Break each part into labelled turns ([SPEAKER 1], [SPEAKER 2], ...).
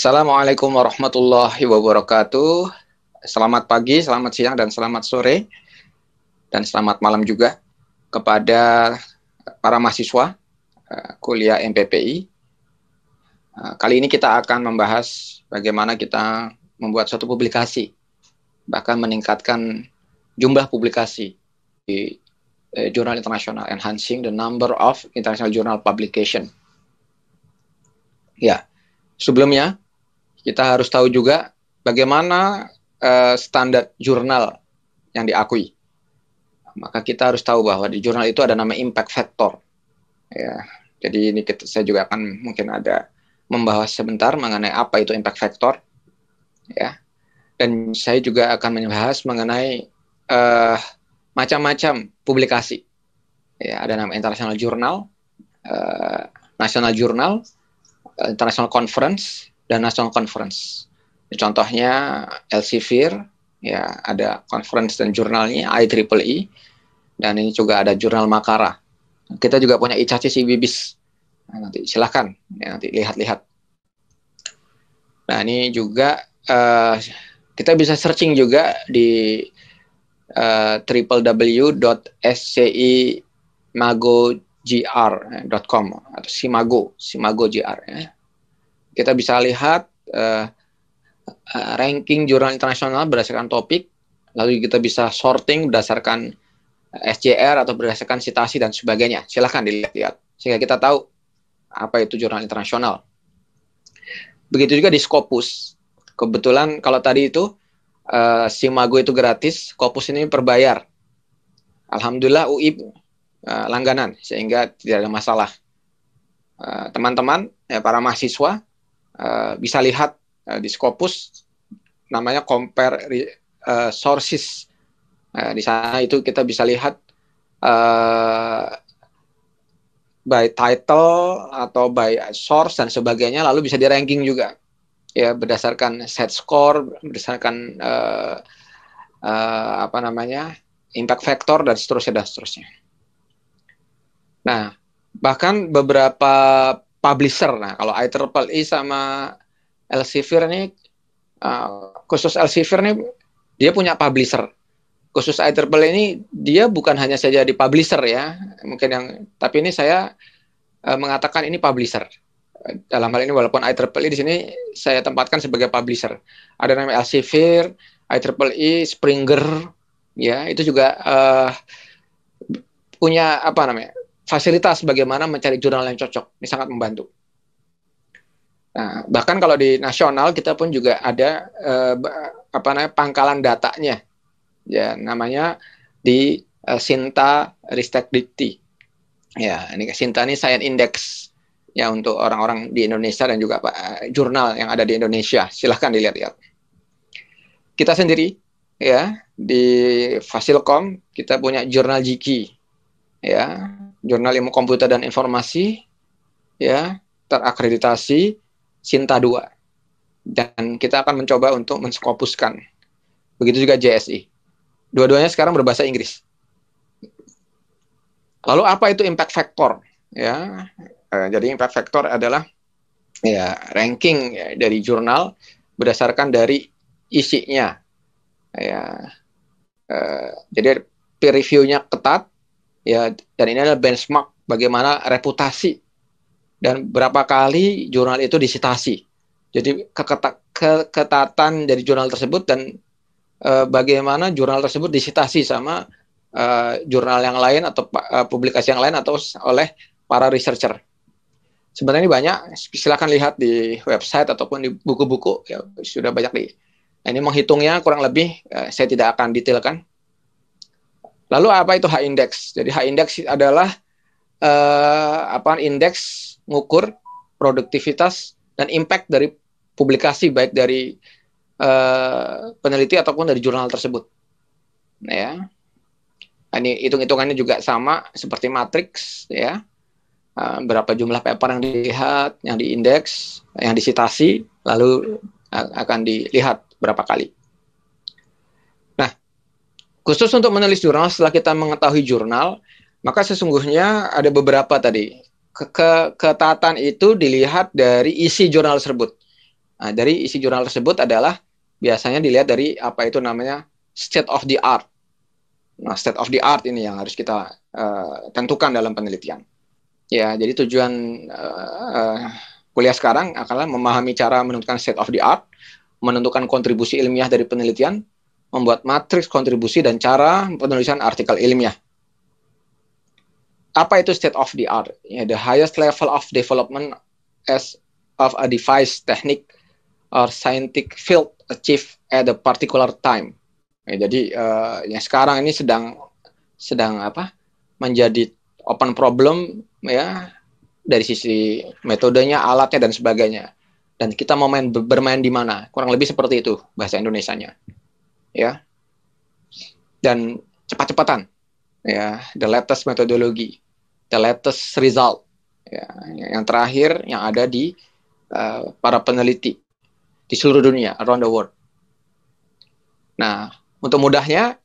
[SPEAKER 1] Assalamualaikum warahmatullahi wabarakatuh. Selamat pagi, selamat siang, dan selamat sore. Dan selamat malam juga kepada para mahasiswa kuliah MPPI. Kali ini kita akan membahas bagaimana kita membuat suatu publikasi, bahkan meningkatkan jumlah publikasi di jurnal internasional, enhancing the number of international journal publication. Ya. Sebelumnya, kita harus tahu juga bagaimana standar jurnal yang diakui. Maka kita harus tahu bahwa di jurnal itu ada nama impact factor. Ya, jadi ini saya juga akan mungkin ada membahas sebentar mengenai apa itu impact factor. Ya, dan saya juga akan membahas mengenai macam-macam publikasi. Ya, ada nama international journal, national journal, international conference, dan national conference. Contohnya Elsevier, ya ada conference dan jurnalnya IEEE, dan ini juga ada jurnal Makara. Kita juga punya ICACI Bibis. Nah, nanti silahkan ya, nanti lihat-lihat. Nah ini juga kita bisa searching juga di www.scimagogr.com atau Simago GR ya. Kita bisa lihat ranking jurnal internasional berdasarkan topik, lalu kita bisa sorting berdasarkan SJR atau berdasarkan citasi dan sebagainya. Silahkan dilihat-lihat sehingga kita tahu apa itu jurnal internasional. Begitu juga di Scopus. Kebetulan kalau tadi itu Simago itu gratis, Scopus ini berbayar. Alhamdulillah UI langganan sehingga tidak ada masalah. Teman-teman, para mahasiswa bisa lihat di Scopus namanya compare sources. Di sana itu kita bisa lihat by title atau by source dan sebagainya, lalu bisa di ranking juga ya berdasarkan set score, berdasarkan impact factor dan seterusnya. Nah, bahkan beberapa publisher, nah kalau IEEE sama Elsevier ini, khusus Elsevier ini dia punya publisher. Khusus IEEE ini dia bukan hanya saja di publisher ya, tapi ini saya mengatakan ini publisher. Dalam hal ini walaupun IEEE di sini saya tempatkan sebagai publisher. Ada namanya Elsevier, IEEE, Springer, ya itu juga punya fasilitas bagaimana mencari jurnal yang cocok. Ini sangat membantu. Nah, bahkan kalau di nasional kita pun juga ada pangkalan datanya. Ya, namanya di Sinta Ristek Dikti. Ya, ini Sinta ini Science Index ya untuk orang-orang di Indonesia dan juga jurnal yang ada di Indonesia. Silahkan dilihat-lihat. Kita sendiri ya di Fasilkom kita punya jurnal Jiki. Ya, jurnal ilmu komputer dan informasi ya terakreditasi Sinta 2, dan kita akan mencoba untuk menskopuskan. Begitu juga JSI. Dua-duanya sekarang berbahasa Inggris. Lalu apa itu impact factor? Ya, jadi impact factor adalah ya ranking ya, dari jurnal berdasarkan dari isinya. Ya, jadi peer review-nya ketat. Ya, dan ini adalah benchmark bagaimana reputasi dan berapa kali jurnal itu disitasi. Jadi keketatan dari jurnal tersebut dan bagaimana jurnal tersebut disitasi sama jurnal yang lain atau publikasi yang lain atau oleh para researcher. Sebenarnya ini banyak, silakan lihat di website ataupun di buku-buku ya, sudah banyak di. Ini menghitungnya kurang lebih saya tidak akan detailkan. Lalu apa itu H-index? Jadi H-index adalah indeks ngukur produktivitas dan impact dari publikasi baik dari peneliti ataupun dari jurnal tersebut. Nah, ya. Ini hitung-hitungannya juga sama seperti matriks ya. Berapa jumlah paper yang dilihat, yang diindeks, yang disitasi, lalu akan dilihat berapa kali. Khusus untuk menulis jurnal, setelah kita mengetahui jurnal, maka sesungguhnya ada beberapa tadi. Ketatan itu dilihat dari isi jurnal tersebut. Nah, dari isi jurnal tersebut adalah biasanya dilihat dari apa itu namanya state of the art. Nah, state of the art ini yang harus kita tentukan dalam penelitian. Ya, jadi tujuan kuliah sekarang adalah memahami cara menentukan state of the art, menentukan kontribusi ilmiah dari penelitian, membuat matriks kontribusi dan cara penulisan artikel ilmiah. Apa itu state of the art? Ya, the highest level of development as of a device, technique, or scientific field achieved at a particular time. Ya, jadi yang sekarang ini sedang menjadi open problem ya dari sisi metodenya, alatnya dan sebagainya. Dan kita mau bermain di mana? Kurang lebih seperti itu bahasa Indonesianya. Ya. Dan cepat-cepatan. Ya, the latest methodology, the latest result. Ya, yang terakhir yang ada di para peneliti di seluruh dunia, around the world. Nah, untuk mudahnya,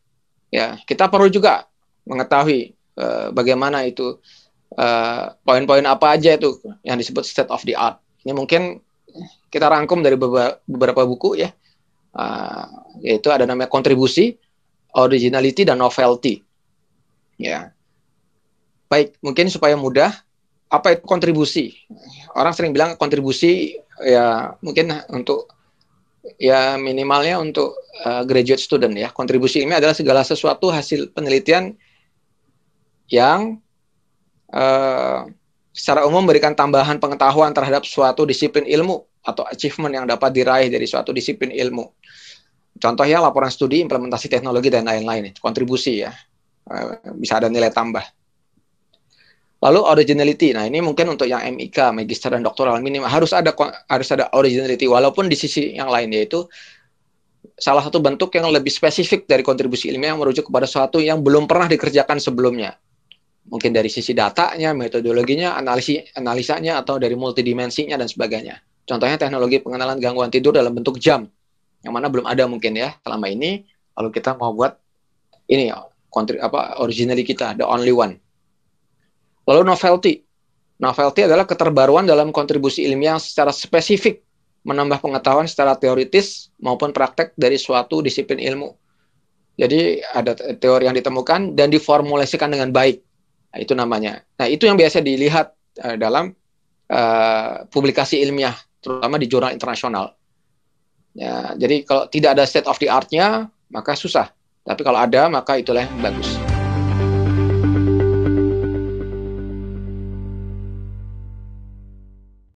[SPEAKER 1] ya kita perlu juga mengetahui bagaimana itu poin-poin apa aja itu yang disebut state of the art. Ini mungkin kita rangkum dari beberapa buku ya, yaitu ada namanya kontribusi, originality, dan novelty. Ya, baik, mungkin supaya mudah, apa itu kontribusi? Orang sering bilang kontribusi ya mungkin untuk ya minimalnya untuk graduate student ya. Kontribusi ini adalah segala sesuatu hasil penelitian yang secara umum memberikan tambahan pengetahuan terhadap suatu disiplin ilmu atau achievement yang dapat diraih dari suatu disiplin ilmu. Contohnya laporan studi, implementasi teknologi, dan lain-lain. Kontribusi ya. Bisa ada nilai tambah. Lalu originality. Nah, ini mungkin untuk yang MIK, magister dan doktoral minimal harus ada originality walaupun di sisi yang lain, yaitu salah satu bentuk yang lebih spesifik dari kontribusi ilmiah yang merujuk kepada sesuatu yang belum pernah dikerjakan sebelumnya. Mungkin dari sisi datanya, metodologinya, analisanya, atau dari multidimensinya dan sebagainya. Contohnya teknologi pengenalan gangguan tidur dalam bentuk jam, yang mana belum ada mungkin ya selama ini. Lalu kita mau buat ini originality kita, the only one. Lalu novelty. Novelty adalah keterbaruan dalam kontribusi ilmiah secara spesifik, menambah pengetahuan secara teoritis maupun praktek dari suatu disiplin ilmu. Jadi ada teori yang ditemukan dan diformulasikan dengan baik. Nah, itu namanya. Nah, itu yang biasa dilihat dalam publikasi ilmiah, terutama di jurnal internasional. Ya, jadi kalau tidak ada state of the art-nya, maka susah. Tapi kalau ada, maka itulah yang bagus.